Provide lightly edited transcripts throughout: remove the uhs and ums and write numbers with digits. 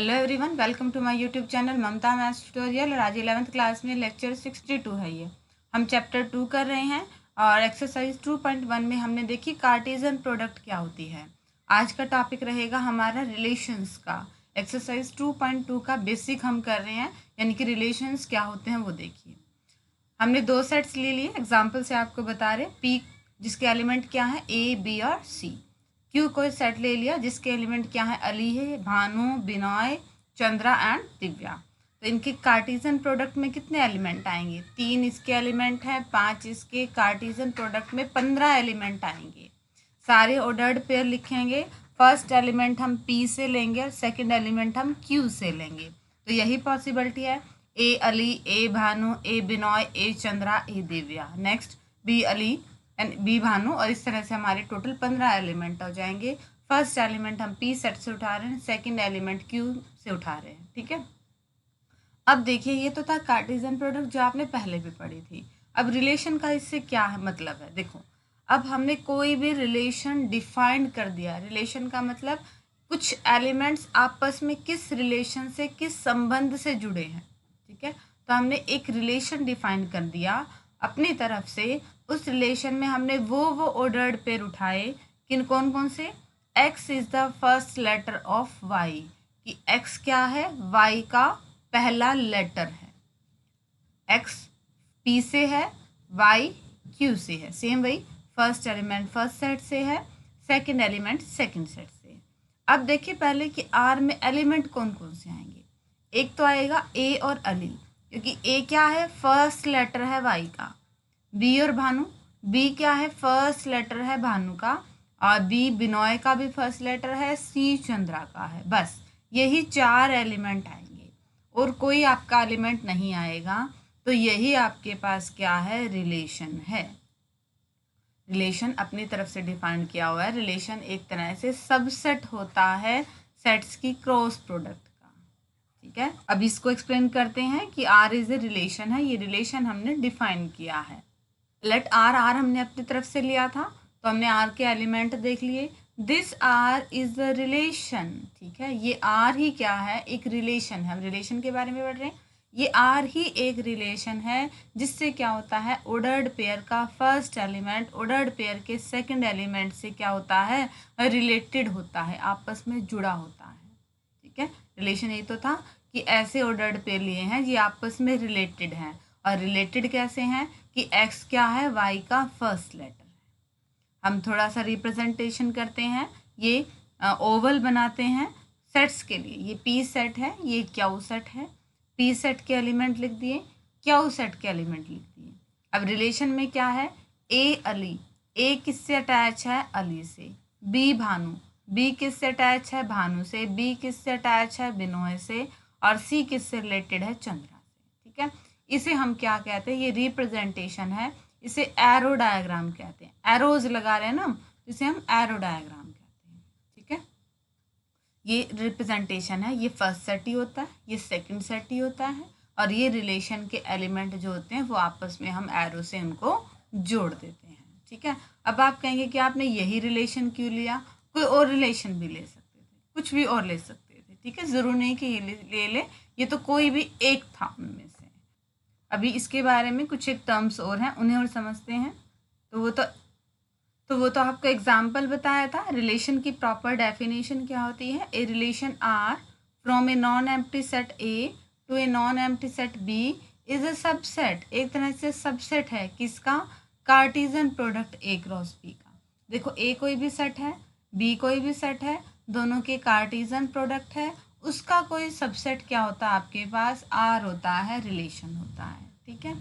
Hello everyone, welcome to my YouTube channel Mamta maths tutorial. और आज 11th class में lecture 62 है। ये हम चैप्टर 2 कर रहे हैं और एक्सरसाइज 2.1 में हमने देखी कार्टेशियन प्रोडक्ट क्या होती है। आज का टॉपिक रहेगा हमारा रिलेशंस का। एक्सरसाइज 2.2 का बेसिक हम कर रहे हैं, यानी कि रिलेशंस क्या होते हैं वो देखिए। हमने दो सेट्स ले लिए, एग्जाम्पल से आपको बता रहे। पी जिसके एलिमेंट क्या है, ए बी और सी। क्यू को सेट ले लिया जिसके एलिमेंट क्या है, अली है, भानु, बिनॉय, चंद्रा एंड दिव्या। तो इनके कार्टेशियन प्रोडक्ट में कितने एलिमेंट आएंगे? 3 इसके एलिमेंट हैं, 5 इसके। कार्टेशियन प्रोडक्ट में 15 एलिमेंट आएंगे। सारे ऑर्डर्ड पेयर लिखेंगे। फर्स्ट एलिमेंट हम पी से लेंगे और सेकेंड एलिमेंट हम क्यू से लेंगे। तो यही पॉसिबिलिटी है, A Ali, A Bhanu, A Binoy, A Chandra, A Divya. Next B Ali and B Bhanu, और इस तरह से हमारे टोटल 15 एलिमेंट हो जाएंगे। फर्स्ट एलिमेंट हम पी सेट से उठा रहे हैं, सेकंड एलिमेंट क्यू से उठा रहे हैं। ठीक है, अब देखिए ये तो था कार्टेशियन प्रोडक्ट जो आपने पहले भी पढ़ी थी। अब रिलेशन का इससे क्या है मतलब है, देखो अब हमने कोई भी रिलेशन डिफाइन कर दिया। रिलेशन का मतलब कुछ एलिमेंट्स आपस में किस रिलेशन से, किस संबंध से जुड़े हैं। ठीक है, तो हमने एक रिलेशन डिफाइन कर दिया अपनी तरफ से। उस रिलेशन में हमने वो ऑर्डर्ड पेयर उठाए, किन कौन कौन से। x is the first letter of y, कि x क्या है, y का पहला लेटर है। x p से है, y q से है। सेम वही, फर्स्ट एलिमेंट फर्स्ट सेट से है, सेकंड एलिमेंट सेकंड सेट से है। अब देखिए पहले कि r में एलिमेंट कौन कौन से आएंगे। एक तो आएगा a और अली, क्योंकि a क्या है, फर्स्ट लेटर है y का। बी और भानु, बी क्या है, फर्स्ट लेटर है भानु का, और बी बिनॉय का भी फर्स्ट लेटर है, सी चंद्रा का है। बस यही 4 एलिमेंट आएंगे और कोई आपका एलिमेंट नहीं आएगा। तो यही आपके पास क्या है, रिलेशन है। रिलेशन अपनी तरफ से डिफाइन किया हुआ है। रिलेशन एक तरह से सबसेट होता है सेट्स की क्रॉस प्रोडक्ट का। ठीक है, अब इसको एक्सप्लेन करते हैं कि आर इज ए रिलेशन है। ये रिलेशन हमने डिफाइन किया है। लेट आर, आर हमने अपनी तरफ से लिया था तो हमने आर के एलिमेंट देख लिए। This R is the relation. ठीक है, ये आर ही क्या है, एक रिलेशन है। हम रिलेशन के बारे में पढ़ रहे हैं। ये आर ही एक रिलेशन है जिससे क्या होता है, ऑर्डर्ड पेयर का फर्स्ट एलिमेंट ऑर्डर्ड पेयर के सेकंड एलिमेंट से क्या होता है, रिलेटेड होता है, आपस में जुड़ा होता है। ठीक है, रिलेशन यही तो था कि ऐसे ऑर्डर्ड पेयर लिए हैं ये आपस में रिलेटेड हैं। और रिलेटेड कैसे हैं कि x क्या है, y का फर्स्ट लेटर है। हम थोड़ा सा रिप्रेजेंटेशन करते हैं, ये ओवल बनाते हैं सेट्स के लिए। ये p सेट है, ये क्यू सेट है। p सेट के एलिमेंट लिख दिए, क्यू सेट के एलिमेंट लिख दिए। अब रिलेशन में क्या है, a अली, a किससे अटैच है, अली से। b भानु, b किससे अटैच है, भानु से। b किससे अटैच है, बिनोय से। और c किससे रिलेटेड है, चंद्रा से। ठीक है, इसे हम क्या कहते हैं, ये रिप्रेजेंटेशन है, इसे एरो डायग्राम कहते हैं। एरोज लगा रहे हैं ना, इसे हम एरो डायग्राम कहते हैं। ठीक है, ये रिप्रेजेंटेशन है। ये फर्स्ट सेट ही होता है, ये सेकंड सेट ही होता है, और ये रिलेशन के एलिमेंट जो होते हैं वो आपस में हम एरो से उनको जोड़ देते हैं। ठीक है, अब आप कहेंगे कि आपने यही रिलेशन क्यों लिया, कोई और रिलेशन भी ले सकते थे, कुछ भी और ले सकते थे। ठीक है, ज़रूर नहीं कि ये ले ले, ये तो कोई भी एक था उनमें से। अभी इसके बारे में कुछ एक टर्म्स और हैं, उन्हें और समझते हैं। तो वो तो आपको एग्जाम्पल बताया था। रिलेशन की प्रॉपर डेफिनेशन क्या होती है, a relation R from a non empty set A to a non empty set B is a subset. एक तरह से सबसेट है किसका, Cartesian product A cross B का। देखो ए कोई भी सेट है, बी कोई भी सेट है, दोनों के कार्टेशियन प्रोडक्ट है, उसका कोई सबसेट क्या होता है आपके पास, आर होता है, रिलेशन होता है। ठीक है,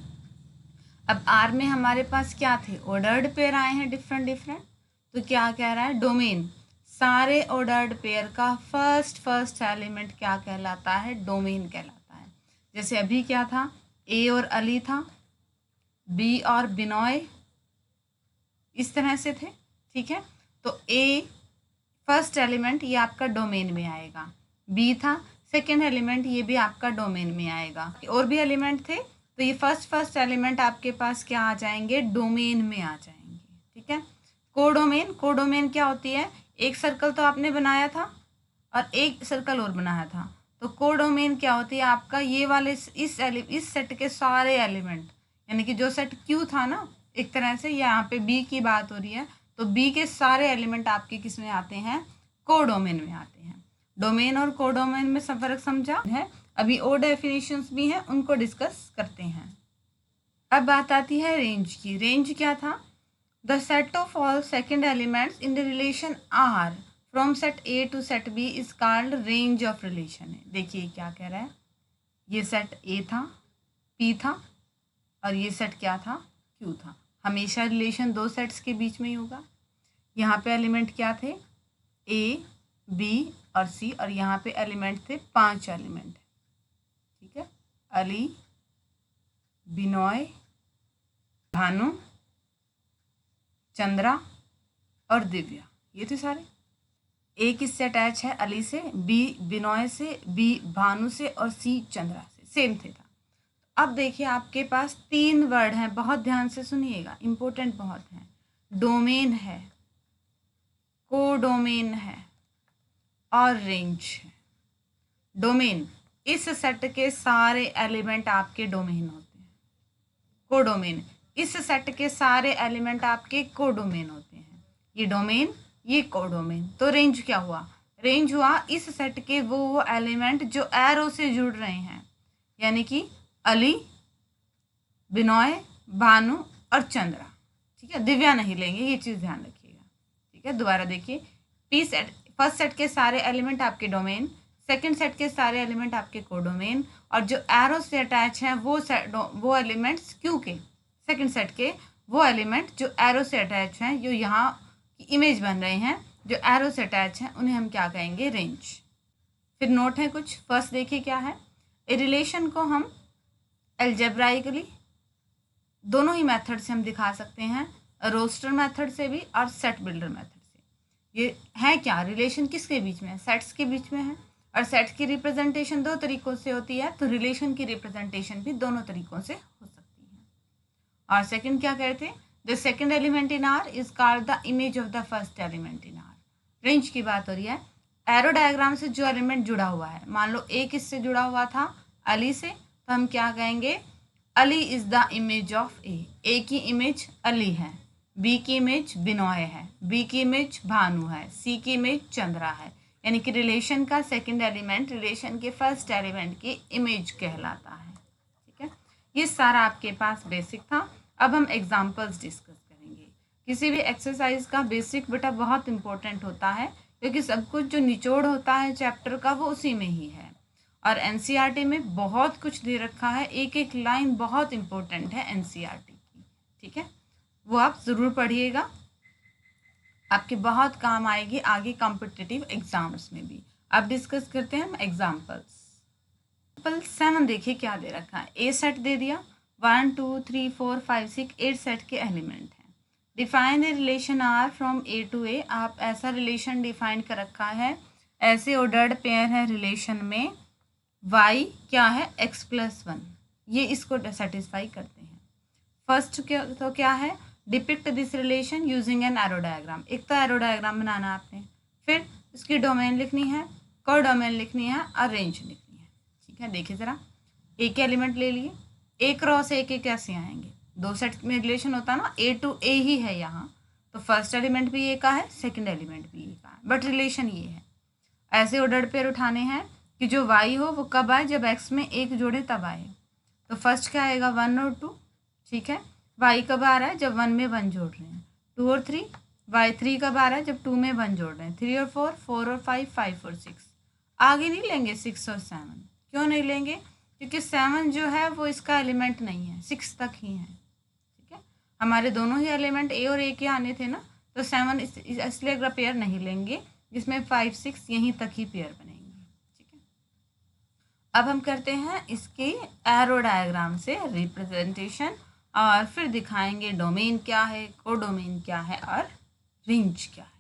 अब आर में हमारे पास क्या थे, ऑर्डर्ड पेयर आए हैं डिफरेंट डिफरेंट। तो क्या कह रहा है, डोमेन, सारे ऑर्डर्ड पेयर का फर्स्ट एलिमेंट क्या कहलाता है, डोमेन कहलाता है। जैसे अभी क्या था, ए और अली था, बी और बिनॉय, इस तरह से थे। ठीक है, तो ए फर्स्ट एलिमेंट ये आपका डोमेन में आएगा, बी था सेकेंड एलिमेंट, ये भी आपका डोमेन में आएगा। और भी एलिमेंट थे तो ये फर्स्ट एलिमेंट आपके पास क्या आ जाएंगे, डोमेन में आ जाएंगे। ठीक है, कोडोमेन, कोडोमेन क्या होती है, एक सर्कल तो आपने बनाया था और एक सर्कल और बनाया था, तो कोडोमेन क्या होती है आपका, ये वाले इस सेट के सारे एलिमेंट, यानी कि जो सेट क्यू था ना, एक तरह से यहाँ पे बी की बात हो रही है, तो बी के सारे एलिमेंट आपके किस में आते हैं, कोडोमेन में आते हैं। डोमेन और कोडोमेन में सब फर्क समझा है। अभी और डेफिनेशंस भी हैं, उनको डिस्कस करते हैं। अब बात आती है रेंज की। रेंज क्या था, the set of all second elements in the relation R from set A to set B is called range of relation है। देखिए क्या कह रहा है, ये सेट ए था, पी था, और ये सेट क्या था, क्यू था। हमेशा रिलेशन दो सेट्स के बीच में ही होगा। यहाँ पे एलिमेंट क्या थे, ए, बी और सी, और यहाँ पे एलिमेंट थे 5 एलिमेंट, ठीक है, अली, बिनॉय, भानु, चंद्रा और दिव्या, ये थे सारे। ए किससे अटैच है, अली से, बी बिनॉय से, बी भानु से, और सी चंद्रा से, सेम थे था। अब देखिए आपके पास 3 वर्ड हैं, बहुत ध्यान से सुनिएगा, इंपॉर्टेंट बहुत है। डोमेन है, कोडोमेन है और रेंज है। डोमेन, इस सेट के सारे एलिमेंट आपके डोमेन होते हैं। कोडोमेन, इस सेट के सारे एलिमेंट आपके कोडोमेन होते हैं। ये डोमेन, ये कोडोमेन। तो रेंज क्या हुआ, रेंज हुआ इस सेट के वो एलिमेंट जो एरो से जुड़ रहे हैं, यानी कि अली, बिनॉय, भानु और चंद्रा, ठीक है, दिव्या नहीं लेंगे, ये चीज़ ध्यान रखिएगा, ठीक है। दोबारा देखिए, पी सेट, फर्स्ट सेट के सारे एलिमेंट आपके डोमेन, सेकंड सेट के सारे एलिमेंट आपके कोडोमेन, और जो एरो से अटैच हैं वो एलिमेंट्स क्यू के सेकंड सेट के, वो एलिमेंट जो एरो से अटैच हैं, जो यहाँ की इमेज बन रहे हैं, जो एरो से अटैच हैं, उन्हें हम क्या कहेंगे, रेंज। फिर नोट है कुछ। फर्स्ट देखिए क्या है, ए रिलेशन को हम एल्जेब्राइकली दोनों ही मेथड से हम दिखा सकते हैं, रोस्टर मेथड से भी और सेट बिल्डर मेथड से। ये है क्या, रिलेशन किसके बीच में है, सेट्स के बीच में है, और सेट्स की रिप्रेजेंटेशन 2 तरीक़ों से होती है, तो रिलेशन की रिप्रेजेंटेशन भी दोनों तरीक़ों से हो सकती है। और सेकंड क्या कहते हैं, the second element in are is called the image of the first element in are. Range की बात हो रही है, एरो डायग्राम से जो एलिमेंट जुड़ा हुआ है, मान लो ए किससे जुड़ा हुआ था, अली से, तो हम क्या कहेंगे, Ali is the image of A की इमेज अली है, बी की इमेज बिनॉय है, बी की इमेज भानु है, सी की इमेज चंद्रा है, यानी कि रिलेशन का सेकंड एलिमेंट रिलेशन के फर्स्ट एलिमेंट की इमेज कहलाता है, ठीक है। ये सारा आपके पास बेसिक था। अब हम एग्जांपल्स डिस्कस करेंगे। किसी भी एक्सरसाइज का बेसिक बेटा बहुत इंपॉर्टेंट होता है, क्योंकि सब कुछ जो निचोड़ होता है चैप्टर का वो उसी में ही है, और एनसीईआरटी में बहुत कुछ दे रखा है, एक एक लाइन बहुत इंपॉर्टेंट है एनसीईआरटी की, ठीक है, वो आप ज़रूर पढ़िएगा, आपके बहुत काम आएगी आगे कॉम्पिटिटिव एग्जाम्स में भी। अब डिस्कस करते हैं हम एग्जाम्पल्स। एग्जाम्पल 7 देखिए क्या दे रखा है, ए सेट दे दिया, 1 2 3 4 5 6 8 सेट के एलिमेंट हैं। Define the relation R from A to A. आप ऐसा रिलेशन डिफाइन कर रखा है, ऐसे ऑर्डर्ड पेयर है रिलेशन में, y क्या है x+1, ये इसको सेटिस्फाई करते हैं। फर्स्ट क्या है, depict this relation using an arrow diagram. एक तो एरो डायग्राम बनाना आपने, फिर इसकी डोमेन लिखनी है, कोडोमेन लिखनी है और रेंज लिखनी है, ठीक है। देखिए ज़रा, ए के एलिमेंट ले लिए, ए क्रॉस ए के कैसे आएंगे, 2 सेट में रिलेशन होता है ना, ए टू ए ही है यहाँ, तो फर्स्ट एलिमेंट भी ए का है, सेकेंड एलिमेंट भी ए का है, बट रिलेशन ये है। ऐसे ऑर्डर्ड पेयर उठाने हैं कि जो y हो वो कब आए, जब x में 1 जोड़े तब आए। तो फर्स्ट क्या आएगा, 1 और 2, ठीक है। y कब आ रहा है, जब 1 में 1 जोड़ रहे हैं। 2 और 3, y3 कब आ रहा है, जब 2 में 1 जोड़ रहे हैं। 3 और 4, 4 और 5, 5 और 6। आगे नहीं लेंगे 6 और 7, क्यों नहीं लेंगे, क्योंकि 7 जो है वो इसका एलिमेंट नहीं है, 6 तक ही है, ठीक है। हमारे दोनों ही एलिमेंट ए और ए के आने थे ना, तो 7 इसलिए अगर पेयर नहीं लेंगे, जिसमें 5 6 यहीं तक ही पेयर बनेंगे। अब हम करते हैं इसके एरो डायग्राम से रिप्रेजेंटेशन, और फिर दिखाएंगे डोमेन क्या है, कोडोमेन क्या है और रेंज क्या है।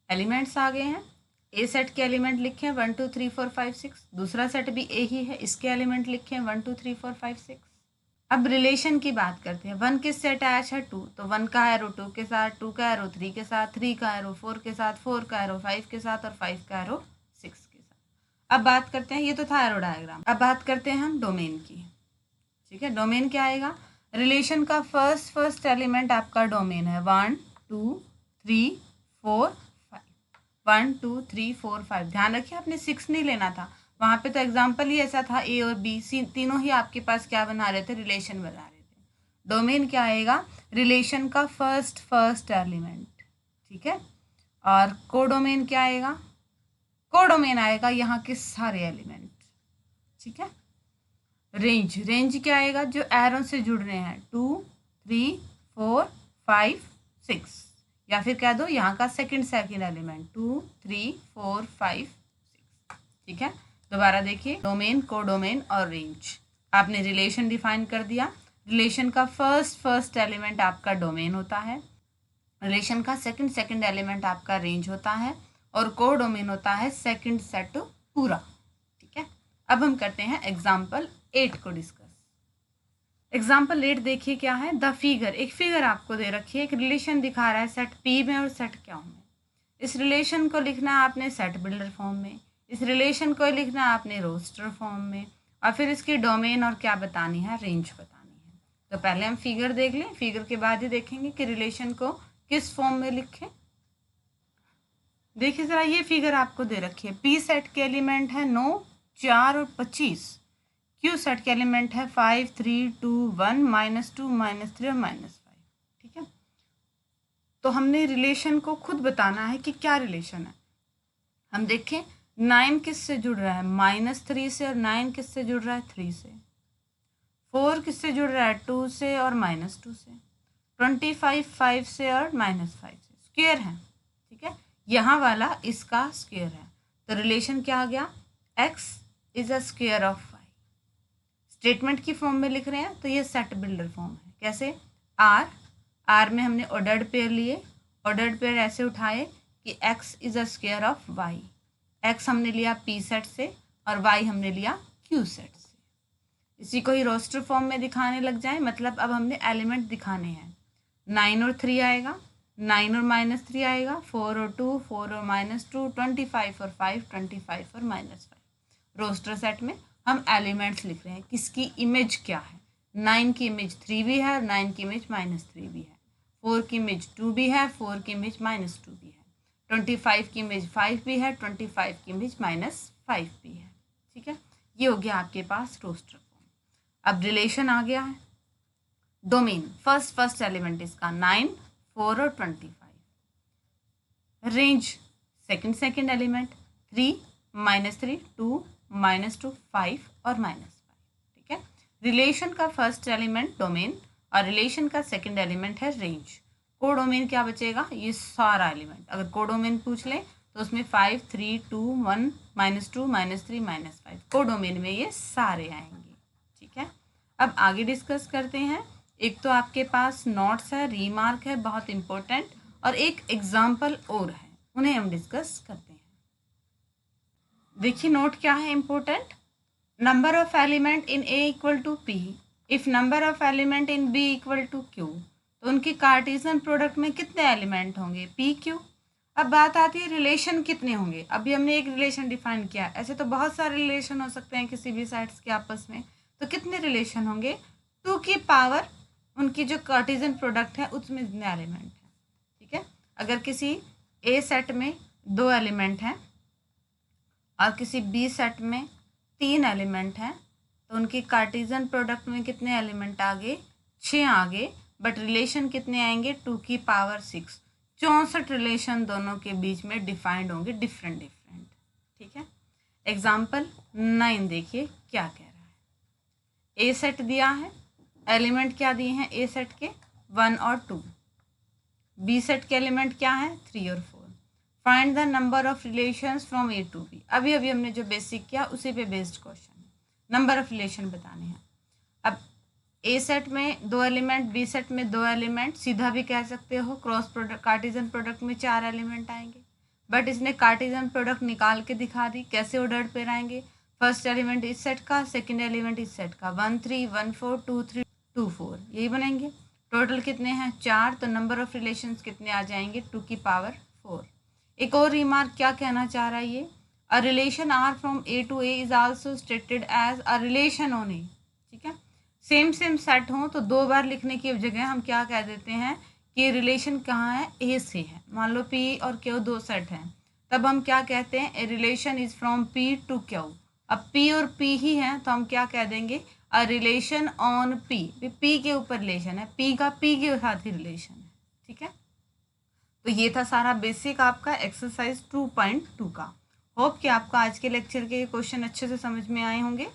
एलिमेंट्स आ गए हैं, ए सेट के एलिमेंट लिखे 1 2 3 4 5 6, दूसरा सेट भी ए ही है, इसके एलिमेंट लिखे 1 2 3 4 5 6। अब रिलेशन की बात करते हैं, 1 किससे अटैच है, 2, तो 1 का एरो 2 के साथ, 2 का एरो 3 के साथ, 3 का एरो 4 के साथ, 4 का एरो 5 के साथ और 5 का एरो 6 के साथ। अब बात करते हैं, ये तो था एरो डायग्राम, अब बात करते हैं हम डोमेन की। ठीक है, डोमेन क्या आएगा, रिलेशन का फर्स्ट एलिमेंट आपका डोमेन है 1 2 3 4 5, 1 2 3 4 5। ध्यान रखिए आपने 6 नहीं लेना था, वहाँ पे तो एग्जाम्पल ही ऐसा था, ए और बी तीनों ही आपके पास क्या बना रहे थे, रिलेशन बना रहे थे। डोमेन क्या आएगा, रिलेशन का फर्स्ट एलिमेंट। ठीक है, और कोडोमेन क्या आएगा, कोडोमेन आएगा यहाँ के सारे एलिमेंट। ठीक है, रेंज क्या आएगा, जो एरो से जुड़ रहे हैं 2 3 4 5 6, या फिर कह दो यहाँ का सेकंड एलिमेंट 2 3 4 5 6। ठीक है, दोबारा देखिए, डोमेन, कोडोमेन और रेंज। आपने रिलेशन डिफाइन कर दिया, रिलेशन का फर्स्ट एलिमेंट आपका डोमेन होता है, रिलेशन का सेकंड एलिमेंट आपका रेंज होता है, और कोडोमेन होता है सेकंड सेट पूरा। ठीक है, अब हम करते हैं एग्जाम्पल 8 को डिस्कस। एग्जाम्पल 8 देखिए क्या है, द फिगर, एक फिगर आपको दे रखी है, एक रिलेशन दिखा रहा है सेट पी में और सेट क्यू में। इस रिलेशन को लिखना है आपने सेट बिल्डर फॉर्म में, इस रिलेशन को लिखना है आपने रोस्टर फॉर्म में, और फिर इसकी डोमेन और क्या बतानी है, रेंज बतानी है। तो पहले हम फिगर देख लें, फिगर के बाद ही देखेंगे कि रिलेशन को किस फॉर्म में लिखें। देखिए ज़रा, ये फिगर आपको दे रखी है, पी सेट के एलिमेंट है 9 4 और 25, क्यू सेट के एलिमेंट है 5 3 2 1 -2 -3 और -5। ठीक है, तो हमने रिलेशन को खुद बताना है कि क्या रिलेशन है। हम देखें 9 किससे जुड़ रहा है, -3 से, और 9 किससे जुड़ रहा है, 3 से। 4 किससे जुड़ रहा है, 2 से और -2 से। 25 5 से और -5 से। स्क्वायर है। ठीक है, यहाँ वाला इसका स्क्वायर है, तो रिलेशन क्या आ गया, x is a square of y। Statement की फॉर्म में लिख रहे हैं तो ये सेट बिल्डर फॉर्म है। कैसे, r में हमने ऑर्डर्ड पेयर लिए, ऑर्डर्ड पेयर ऐसे उठाए कि x is a square of y। x हमने लिया p सेट से और y हमने लिया q सेट से। इसी को ही रोस्टर फॉर्म में दिखाने लग जाए, मतलब अब हमने एलिमेंट दिखाने हैं। 9 और 3 आएगा, 9 और -3 आएगा, 4 और 2, 4 और -2, 25 और 5, 25 और -5। रोस्टर सेट में हम एलिमेंट्स लिख रहे हैं, किसकी इमेज क्या है। 9 की इमेज 3 भी है और 9 की इमेज -3 भी है, 4 की इमेज 2 भी है, 4 की इमेज -2 भी है, 25 की इमेज 5 भी है, 25 की इमेज -5 भी है। ठीक है, ये हो गया आपके पास रोस्टर फॉर्म। अब रिलेशन आ गया है, डोमेन फर्स्ट एलिमेंट इसका 9 4 और 25, रेंज सेकंड एलिमेंट 3 -3 2 -2 5 और -5। ठीक है, रिलेशन का फर्स्ट एलिमेंट डोमेन और रिलेशन का सेकंड एलिमेंट है रेंज। कोडोमेन क्या बचेगा, ये सारा एलिमेंट। अगर कोडोमेन पूछ ले तो उसमें 5 3 2 1 -2 -3 -5, कोडोमेन में ये सारे आएंगे। ठीक है, अब आगे डिस्कस करते हैं। एक तो आपके पास नोट्स है, रीमार्क है बहुत इंपॉर्टेंट, और एक एग्जाम्पल और है, उन्हें हम डिस्कस करते हैं। देखिए नोट क्या है important, number of element in A equal to P if number of element in B equal to Q. तो उनकी कार्टेशियन प्रोडक्ट में कितने एलिमेंट होंगे, पी क्यू। अब बात आती है रिलेशन कितने होंगे। अभी हमने एक रिलेशन डिफाइन किया, ऐसे तो बहुत सारे रिलेशन हो सकते हैं किसी भी साइड्स के आपस में, तो कितने रिलेशन होंगे, 2 की पावर उनकी जो कार्टेशियन प्रोडक्ट है उसमें जितने एलिमेंट हैं। ठीक है, अगर किसी ए सेट में 2 एलिमेंट हैं और किसी बी सेट में 3 एलिमेंट हैं, तो उनकी कार्टेशियन प्रोडक्ट में कितने एलिमेंट आ गए, 6 आ गए, बट रिलेशन कितने आएंगे, 2 की पावर 6। 64 रिलेशन दोनों के बीच में डिफाइंड होंगे, डिफरेंट। ठीक है, एग्जाम्पल 9 देखिए क्या कह रहा है। ए सेट दिया है, एलिमेंट क्या दिए हैं ए सेट के, 1 और 2। बी सेट के एलिमेंट क्या है, 3 और 4। Find the number of relations from A to B. अभी हमने जो बेसिक किया उसी पे बेस्ड क्वेश्चन है, नंबर ऑफ रिलेशन बताने हैं। अब ए सेट में 2 एलिमेंट, बी सेट में 2 एलिमेंट, सीधा भी कह सकते हो क्रॉस प्रोडक्ट, कार्टेशियन प्रोडक्ट में 4 एलिमेंट आएंगे, बट इसने कार्टेशियन प्रोडक्ट निकाल के दिखा दी। कैसे ऑर्डर पे आएंगे, फर्स्ट एलिमेंट इस सेट का, सेकंड एलिमेंट इस सेट का, 1 3 1 4 2 3 2 4, यही बनेंगे। टोटल कितने हैं, 4, तो नंबर ऑफ रिलेशंस कितने आ जाएंगे, 2 की पावर 4। एक और रिमार्क क्या कहना चाह रहा है ये, a relation R from A to A is also stated as a relation on A. ठीक है, सेम सेम सेट हो तो 2 बार लिखने की जगह हम क्या कह देते हैं कि रिलेशन कहाँ है, ए से है। मान लो पी और क्यू 2 सेट हैं, तब हम क्या कहते हैं, a relation is from P to Q. अब पी और पी ही है तो हम क्या कह देंगे, a relation on P. P के ऊपर रिलेशन है, पी का पी के साथ ही रिलेशन है। ठीक है, तो ये था सारा बेसिक आपका एक्सरसाइज 2.2 का। होप कि आपको आज के लेक्चर के क्वेश्चन अच्छे से समझ में आए होंगे।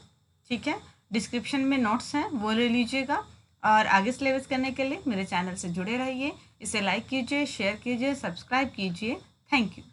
ठीक है, डिस्क्रिप्शन में नोट्स हैं वो ले लीजिएगा, और आगे सिलेबस करने के लिए मेरे चैनल से जुड़े रहिए। इसे लाइक कीजिए, शेयर कीजिए, सब्सक्राइब कीजिए। Thank you.